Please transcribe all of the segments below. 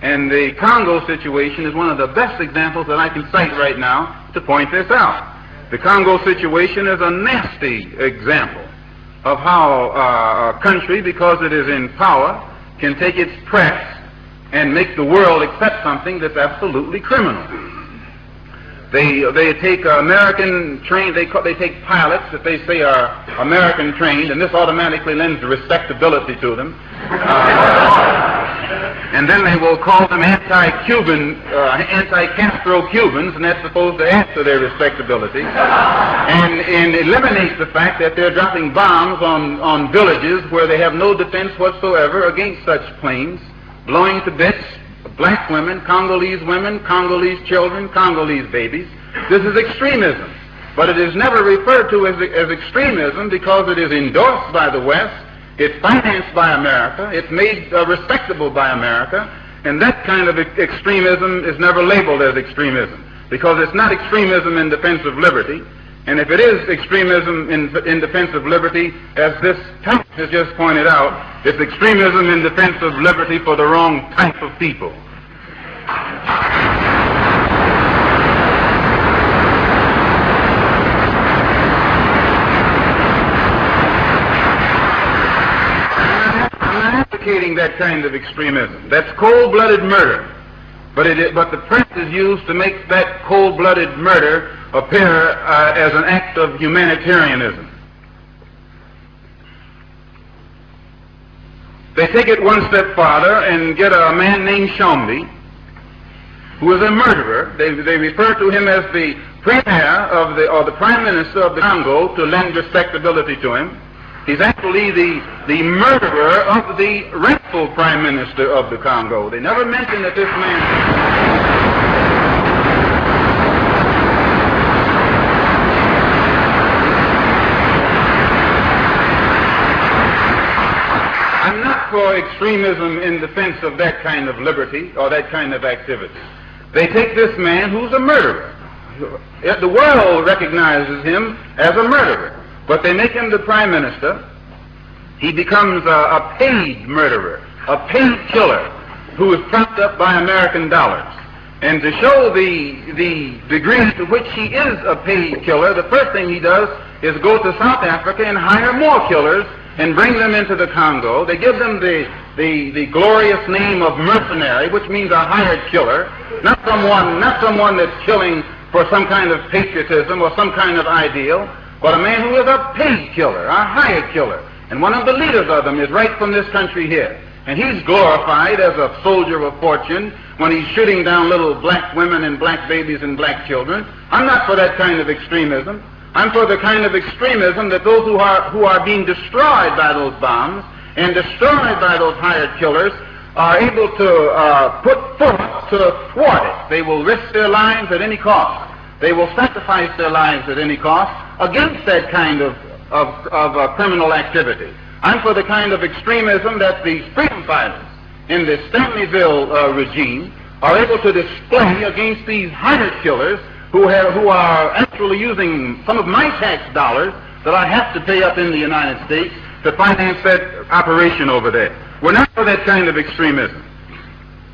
And the Congo situation is one of the best examples that I can cite right now to point this out. The Congo situation is a nasty example of how a country, because it is in power, can take its press and make the world accept something that's absolutely criminal. They take American trained, they take pilots that they say are American trained, and this automatically lends respectability to them. And then they will call them anti-Cuban, anti-Castro Cubans, and that's supposed to add to their respectability, and eliminates the fact that they're dropping bombs on villages where they have no defense whatsoever against such planes, blowing to bits black women, Congolese children, Congolese babies. This is extremism, but it is never referred to as extremism because it is endorsed by the West. It's financed by America. It's made respectable by America. And that kind of extremism is never labeled as extremism because it's not extremism in defense of liberty. And if it is extremism in defense of liberty, as this text has just pointed out, it's extremism in defense of liberty for the wrong type of people. That kind of extremism. That's cold-blooded murder. But the press is used to make that cold-blooded murder appear as an act of humanitarianism. They take it one step farther and get a man named Shombi, who is a murderer. They refer to him as the premier or the prime minister of the Congo to lend respectability to him. He's actually the murderer of the rightful prime minister of the Congo. They never mention that this man... I'm not for extremism in defense of that kind of liberty or that kind of activity. They take this man who's a murderer. The world recognizes him as a murderer. But they make him the prime minister. He becomes a paid murderer, a paid killer, who is propped up by American dollars. And to show the degree to which he is a paid killer, the first thing he does is go to South Africa and hire more killers and bring them into the Congo. They give them the glorious name of mercenary, which means a hired killer, not someone that's killing for some kind of patriotism or some kind of ideal, but a man who is a paid killer, a hired killer. And one of the leaders of them is right from this country here. And he's glorified as a soldier of fortune when he's shooting down little black women and black babies and black children. I'm not for that kind of extremism. I'm for the kind of extremism that those who are being destroyed by those bombs and destroyed by those hired killers are able to put forth to thwart it. They will risk their lives at any cost. They will sacrifice their lives at any cost against that kind of criminal activity. I'm for the kind of extremism that the freedom fighters in the Stanleyville regime are able to display against these hired killers who are actually using some of my tax dollars that I have to pay up in the United States to finance that operation over there. We're not for that kind of extremism.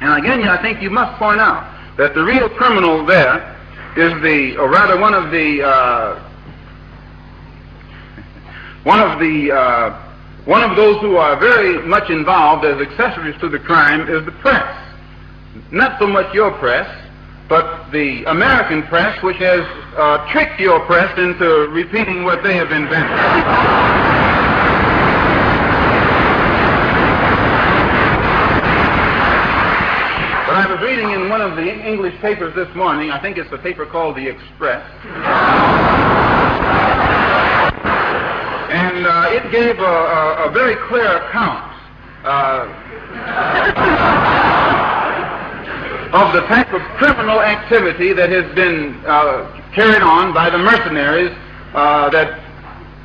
And again, I think you must point out that the real criminal there is one of those who are very much involved as accessories to the crime is the press. Not so much your press, but the American press, which has tricked your press into repeating what they have invented. But I was reading in one of the English papers this morning, I think it's a paper called The Express, and it gave a very clear account of the type of criminal activity that has been carried on by the mercenaries that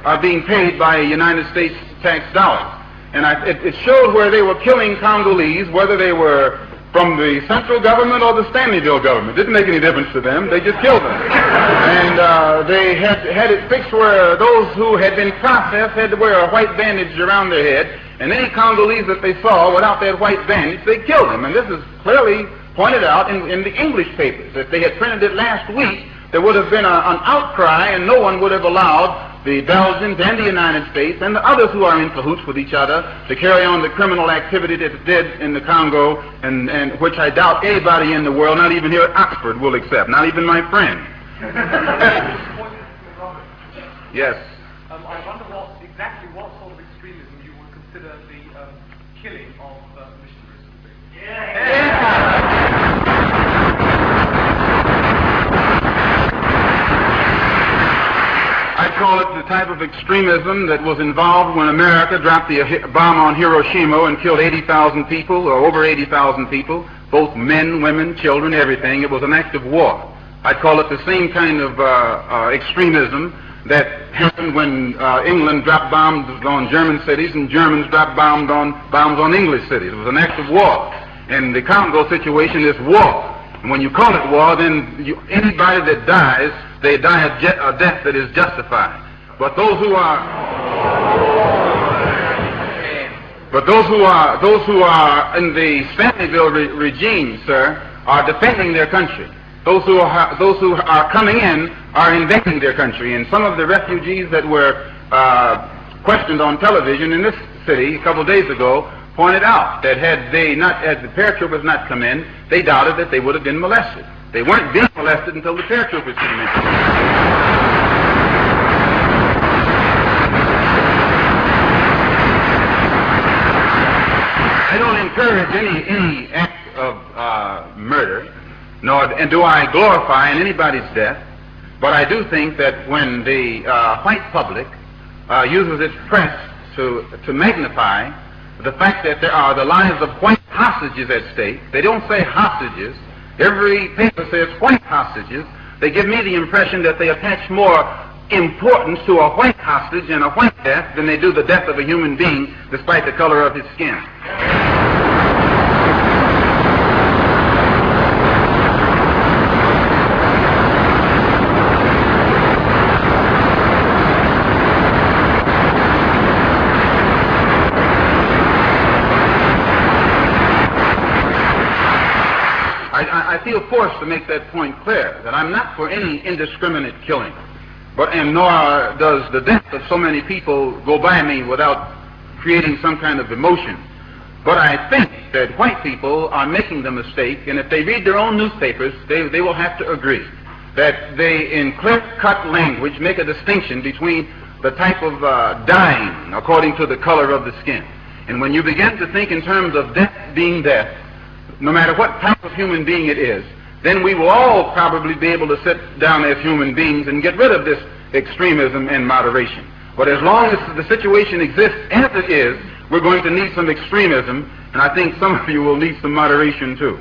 are being paid by United States tax dollars. And it showed where they were killing Congolese, whether they were from the central government or the Stanleyville government. Didn't make any difference to them. They just killed them. And they had it fixed where those who had been processed had to wear a white bandage around their head, and any Congolese that they saw without that white bandage, they killed them. And this is clearly pointed out in the English papers. If they had printed it last week, there would have been an outcry, and no one would have allowed the Belgians and the United States and the others who are in cahoots with each other to carry on the criminal activity that it did in the Congo, and which I doubt anybody in the world, not even here at Oxford, will accept, not even my friend. Yes. I wonder exactly what sort of extremism you would consider the killing of missionaries to be. I call it the type of extremism that was involved when America dropped the bomb on Hiroshima and killed 80,000 people, or over 80,000 people, both men, women, children, everything. It was an act of war. I'd call it the same kind of extremism that happened when England dropped bombs on German cities and Germans dropped bombs on English cities. It was an act of war. And the Congo situation is war. And when you call it war, then anybody that dies, they die a death that is justified. But those who are in the Stanleyville regime, sir, are defending their country. Those who are coming in are invading their country. And some of the refugees that were questioned on television in this city a couple of days ago pointed out that had the paratroopers not come in, they doubted that they would have been molested. They weren't being molested until the paratroopers came in. I don't encourage any act of murder, nor do I glorify in anybody's death, but I do think that when the white public uses its press to magnify the fact that there are the lives of white hostages at stake, they don't say hostages. Every paper says white hostages. They give me the impression that they attach more importance to a white hostage and a white death than they do the death of a human being, despite the color of his skin. I feel forced to make that point clear, that I'm not for any indiscriminate killing, and nor does the death of so many people go by me without creating some kind of emotion. But I think that white people are making the mistake, and if they read their own newspapers, they will have to agree that they, in clear-cut language, make a distinction between the type of dying according to the color of the skin. And when you begin to think in terms of death being death, no matter what type of human being it is, then we will all probably be able to sit down as human beings and get rid of this extremism and moderation. But as long as the situation exists as it is, we're going to need some extremism, and I think some of you will need some moderation too.